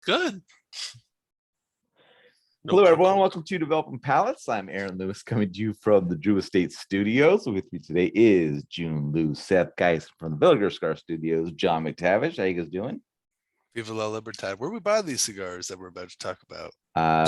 Good. No Hello, everyone. purple. Welcome to Developing Palates. I'm Aaron Lewis, coming to you from the Drew Estate Studios. With me today is Jiunn, Lou, Seth, guys from the Villager Cigar Studios. John McTavish, how you guys doing? Viva la Libertad. Where we buy these cigars that we're about to talk about?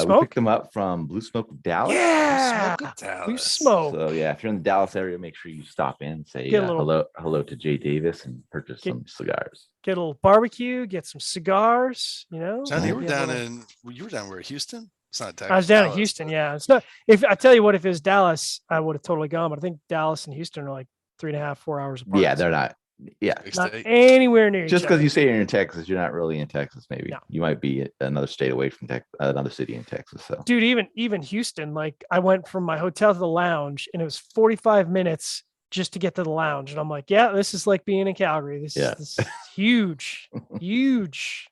We picked them up from Blue Smoke of Dallas. Yeah, Blue Dallas. Smoke. So yeah, if you're in the Dallas area, make sure you stop in, say Get a little- hello to Jay Davis, and purchase some cigars. Get a little barbecue, get some cigars, you know. John, you were Get a down little- you were down where, Houston? It's not Texas. I was down in Dallas, Houston. but- Yeah, it's not. If I tell you what, if it was Dallas, I would have totally gone. But I think Dallas and Houston are like 3.5, 4 hours apart. Yeah, they're not. Yeah, Big not state. anywhere near. just each because other. you say you're in Texas, you're not really in Texas. Maybe No. you might be another state away from another city in Texas. So Dude, even Houston, like I went from my hotel to the lounge, and it was 45 minutes just to get to the lounge, and I'm like, yeah, this is like being in Calgary. This is huge, huge.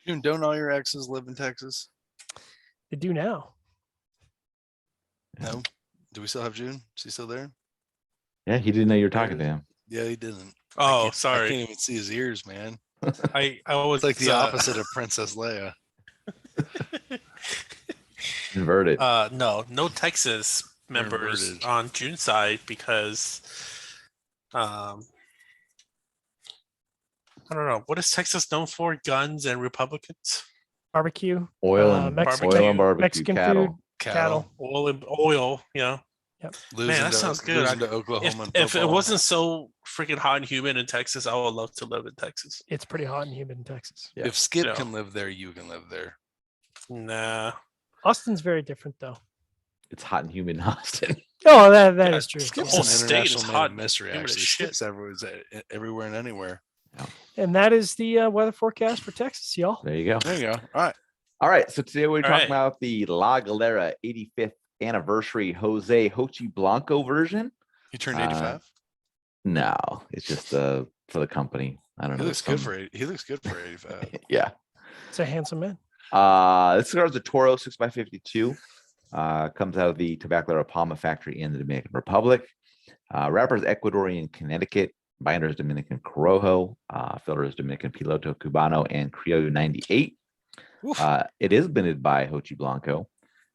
June, don't all your exes live in Texas? They do now. No. Do we still have June? Is he still there? yeah, he didn't know you were talking to him. Yeah, he didn't. Oh, I sorry. can't even see his ears, man. I was It's like the opposite of Princess Leia. Inverted. No Texas members Inverted. on June's side because I don't know. What is Texas known for? Guns and Republicans? Barbecue, Oil and Mexican- oil and barbecue Mexican cattle. food, Cattle. Oil and oil, yeah. Losing Man, that sounds good. Losing to Oklahoma. in If it football. wasn't so freaking hot and humid in Texas, I would love to live in Texas. It's pretty hot and humid in Texas. Yeah. If Skip Yeah. can live there, you can live there. Nah. Austin's very different, though. It's hot and humid in Austin. Oh, that Yeah, is true. Skip's whole an state is international hot man of and mystery. humid as Actually, shit. Skip's everywhere and anywhere. And that is the weather forecast for Texas, y'all. There you go. There you go. All right. All right. So today we're All talking right. about the La Galera 85th anniversary Jochy Blanco version. He turned 85. No, it's just for the company. I don't He know. looks good for He looks good for 85. Yeah. It's a handsome man. This cigar is a Toro 6x52. Comes out of the Tabacalera Palma factory in the Dominican Republic. Wrapper is Ecuadorian Connecticut. Binder is Dominican Corojo. Filter is Dominican Piloto Cubano and Criollo 98. Oof. It is blended by Jochy Blanco.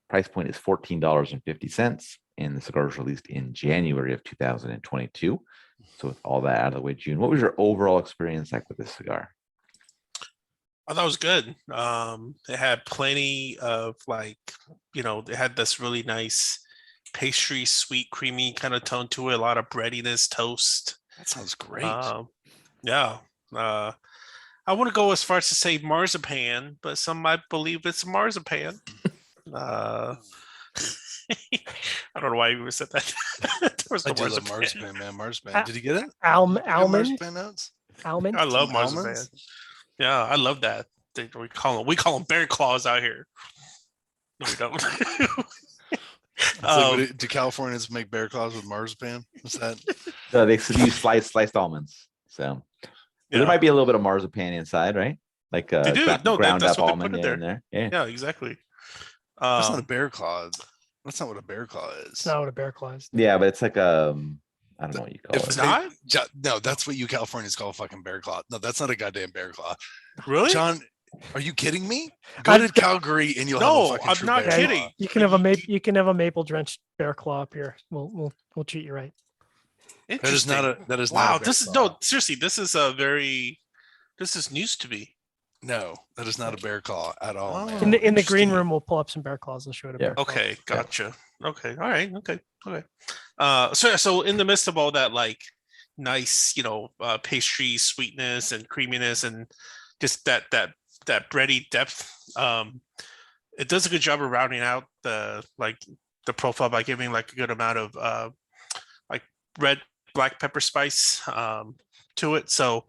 Price point is $14.50, and the cigar was released in January of 2022. So with all that out of the way, June, what was your overall experience like with this cigar? I thought it was good. It had plenty of it had this really nice pastry, sweet, creamy kind of tone to it. A lot of breadiness, toast. That sounds great. Yeah. I want to go as far as to say marzipan, but some might believe it's marzipan. I don't know why you even said that. Towards I the do love marzipan. marzipan, man. Marzipan. Did you get it? Almond. Marzipan nuts? Almond. I love Some marzipan. almonds? Yeah, I love that. We call them bear claws out here. No, we don't. It's like, do Californians make bear claws with marzipan? Is that They use sliced almonds. So there Yeah. might be a little bit of marzipan inside, right? Like They do. No, ground that's up what they almond put in in there. Yeah. Yeah, exactly. that's not a bear claw? That's not what a bear claw is. It's not what a bear claw is. Yeah, but it's like I don't know what you call If it. It's not? No, that's what you Californians call a fucking bear claw. No, that's not a goddamn bear claw. Really? John, are you kidding me? Go to Calgary and you'll have No, a fucking I'm true not bear kidding. claw. You can have a maple drenched bear claw up here. We'll treat you right. That is not a that is Wow, not a bear this is claw. seriously, this is news to me. No, that is not a bear claw at all. Oh. man. In the green interesting. room, we'll pull up some bear claws. I'll show you. Yeah. Okay, gotcha. Okay, all right, okay. So in the midst of all that, like nice, pastry sweetness and creaminess and just that bready depth, it does a good job of rounding out the profile by giving like a good amount of like red black pepper spice to it. So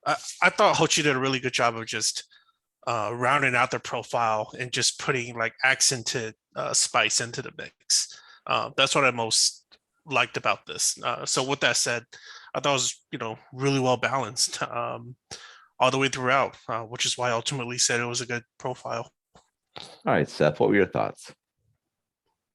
I thought Jochy did a really good job of just rounding out the profile and just putting like accented spice into the mix. That's what I most liked about this. So with that said, I thought it was really well balanced all the way throughout, which is why I ultimately said it was a good profile. All right, Seth, what were your thoughts?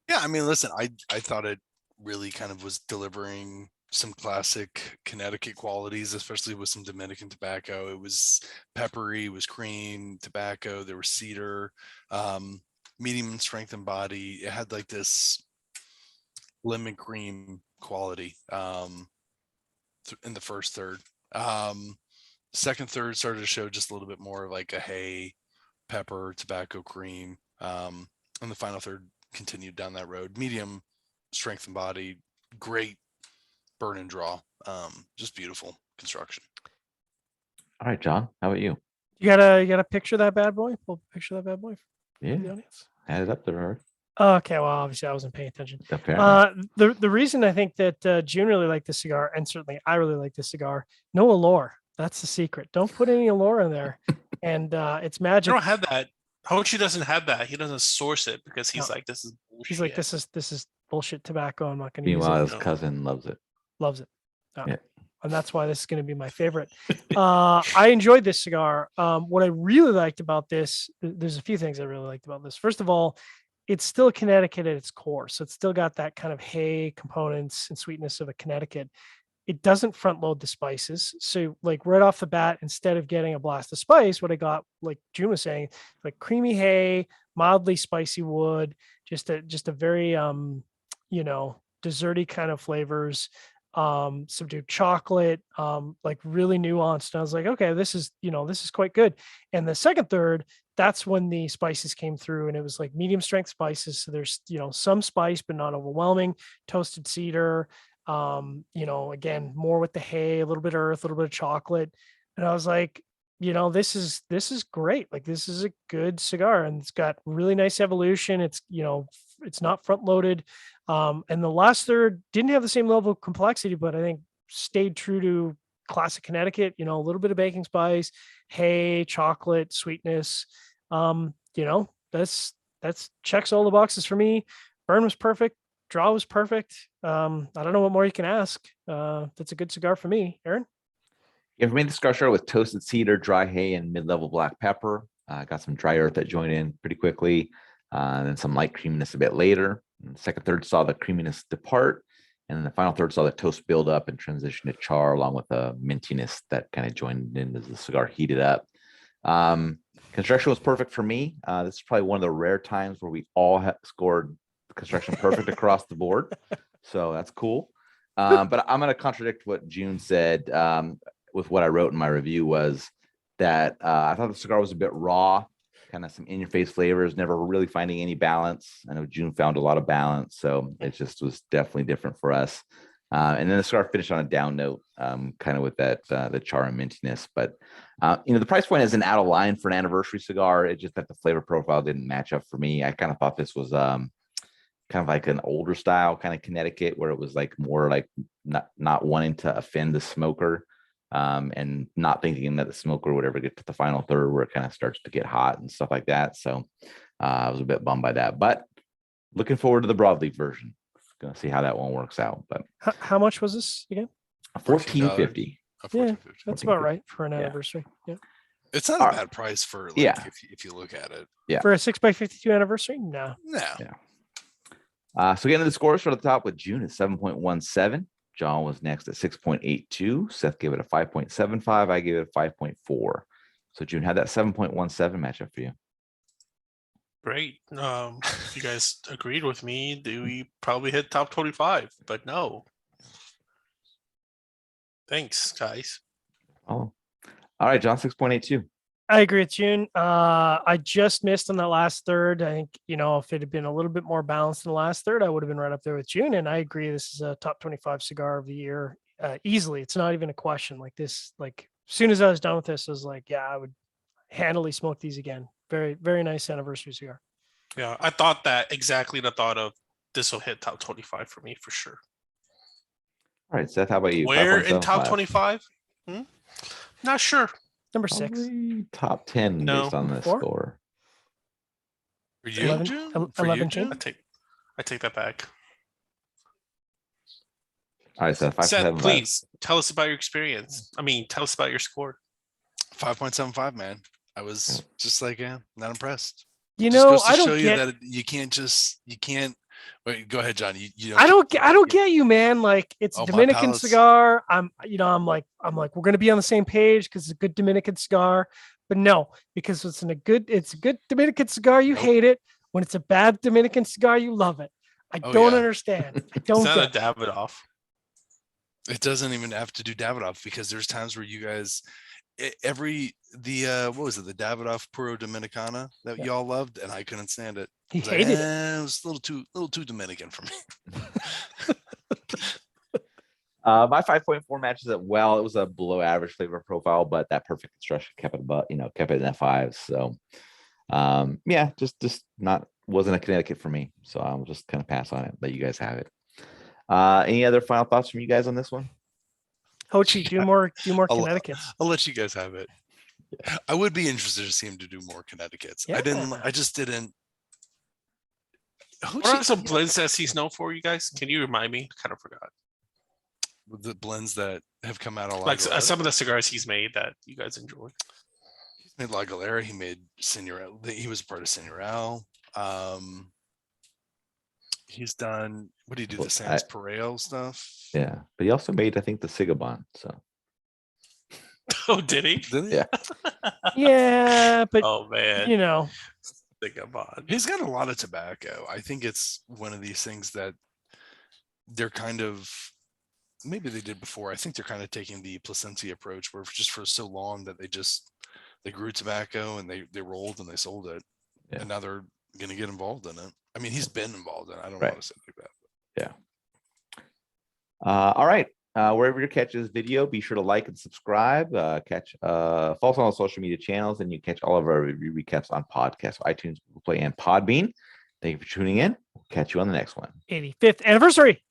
Yeah, I mean, listen, I thought it really kind of was delivering some classic Connecticut qualities, especially with some Dominican tobacco. It was peppery, it was cream, tobacco, there was cedar, medium in strength and body. It had like this lemon cream quality in the first third. Second third started to show just a little bit more of like a hay, pepper, tobacco, cream. And the final third continued down that road. Medium strength and body, great burn and draw. Just beautiful construction. All right, John, how about you? You gotta picture that bad boy. We'll picture that bad boy for Yeah, the audience. had it up there. All right. Okay, well, obviously I wasn't paying attention. Apparently. The reason I think that Jiunn really liked the cigar, and certainly I really like this cigar, no allure. That's the secret. Don't put any allure in there, and it's I magic. don't have that. Hochi doesn't have that. He doesn't source it because he's No. like, this is bullshit. He's like, this is bullshit tobacco. I'm not going to use Meanwhile, it. his cousin loves it. Loves it. Yeah. And that's why this is going to be my favorite. I enjoyed this cigar. What I really liked about this, there's a few things I really liked about this. First of all, it's still Connecticut at its core. So it's still got that kind of hay components and sweetness of a Connecticut. It doesn't front load the spices. So like right off the bat, instead of getting a blast of spice, what I got, like Jiunn was saying, like creamy hay, mildly spicy wood, just a very, desserty kind of flavors, subdued chocolate, like really nuanced. And I was like, okay, this is quite good. And the second third, that's when the spices came through, and it was like medium strength spices. So there's, some spice, but not overwhelming. Toasted cedar, again, more with the hay, a little bit of earth, a little bit of chocolate. And I was like, this is great. Like, this is a good cigar, and it's got really nice evolution. It's, it's not front loaded. And the last third didn't have the same level of complexity, but I think stayed true to classic Connecticut, a little bit of baking spice, hay, chocolate, sweetness. That's checks all the boxes for me. Burn was perfect. Draw was perfect. I don't know what more you can ask. That's a good cigar for me. Aaron? Yeah, for me, the cigar started with toasted cedar, dry hay, and mid-level black pepper. Got some dry earth that joined in pretty quickly, and then some light creaminess a bit later. And the second third saw the creaminess depart, and then the final third saw the toast build up and transition to char, along with the mintiness that kind of joined in as the cigar heated up. Construction was perfect for me. This is probably one of the rare times where we all scored construction perfect across the board, so that's cool. But I'm going to contradict what Jiunn said. With what I wrote in my review was that I thought the cigar was a bit raw, kind of some in-your-face flavors, never really finding any balance. I know Jiunn found a lot of balance, so it just was definitely different for us. And then the cigar finished on a down note, kind of with that the char and mintiness. But the price point isn't out of line for an anniversary cigar. It's just that the flavor profile didn't match up for me. I kind of thought this was kind of like an older style kind of Connecticut, where it was like more like not wanting to offend the smoker. And not thinking that the smoker would ever get to the final third where it kind of starts to get hot and stuff like that. So I was a bit bummed by that, but looking forward to the broadleaf version. Gonna see how that one works out. But how much was this again? $14.50. Yeah, that's about right for an anniversary. Yeah, it's not a bad price for like, if you look at it. Yeah, for a 6x52 anniversary. No. So getting to the scores for the top with Jiunn at 7.17. John was next at 6.82. Seth gave it a 5.75. I gave it a 5.4. So Jiunn had that 7.17 matchup for you. Great. If you guys agreed with me, we probably hit top 25, but no. Thanks, guys. Oh, all right, John, 6.82. I agree with Jiunn. I just missed on that last third. I think, if it had been a little bit more balanced in the last third, I would have been right up there with Jiunn. And I agree, this is a top 25 cigar of the year easily. It's not even a question. Like this, like as soon as I was done with this, I was like, yeah, I would handily smoke these again. Very, very nice anniversary cigar. Yeah, I thought that exactly. The thought of this will hit top 25 for me for sure. All right, Seth, how about you? Where in top 25? Not sure. Number 6. Probably top 10 based on this score. For you, 11, Jiunn? 11 Jiunn? I take that back. All right, Seth, Seth, please tell us about your experience. Tell us about your score. 5.75, man. I was just like, not impressed. I Just goes to don't show get you that you can't Wait, go ahead, John. You I don't get you, man. Like it's a Oh, my Dominican palates. cigar. I'm like, we're gonna be on the same page because it's a good Dominican cigar. But no, because it's a good Dominican cigar, you Nope. hate it. When it's a bad Dominican cigar, you love it. I Oh, don't yeah. understand. I It's don't not a get it. Davidoff. It doesn't even have to do Davidoff because there's times where you guys what was it, the Davidoff Puro Dominicana that Yeah. y'all loved, and I couldn't stand it. He I was like, hated it. It was a little too Dominican for me. My 5.4 matches it well. It was a below average flavor profile, but that perfect construction kept it above, kept it in that 5. So yeah, just not wasn't a Connecticut for me. So I'll just kind of pass on it, let you guys have it. Any other final thoughts from you guys on this one? Jochy, do more I'll- Connecticut's. I'll let you guys have it. I would be interested to see him to do more Connecticut's. I just didn't. What are some blends that he's known for, you guys? Can you remind me? I kind of forgot. The blends that have come out a lot. Like some of the cigars he's made that you guys enjoy. He's made La Galera. He made Señorel. He was part of Señorel. He's done. What did he do? The Sans Pareo stuff. Yeah, but he also made, I think, the Cigar. So Oh, did he? Didn't he? Yeah. Yeah, but Oh man, Cigar. He's got a lot of tobacco. I think it's one of these things that they're kind of, maybe they did before. I think they're kind of taking the Placencia approach where just for so long that they grew tobacco and they rolled and they sold it. Yeah. And now they're going to get involved in it. I mean, he's been involved in it. I don't Right. want to say it like that. Yeah. All right. Wherever you catch this video, be sure to like and subscribe. Follow us on all social media channels, and you catch all of our review recaps on podcasts, iTunes, Google Play, and Podbean. Thank you for tuning in. We'll catch you on the next one. 85th anniversary.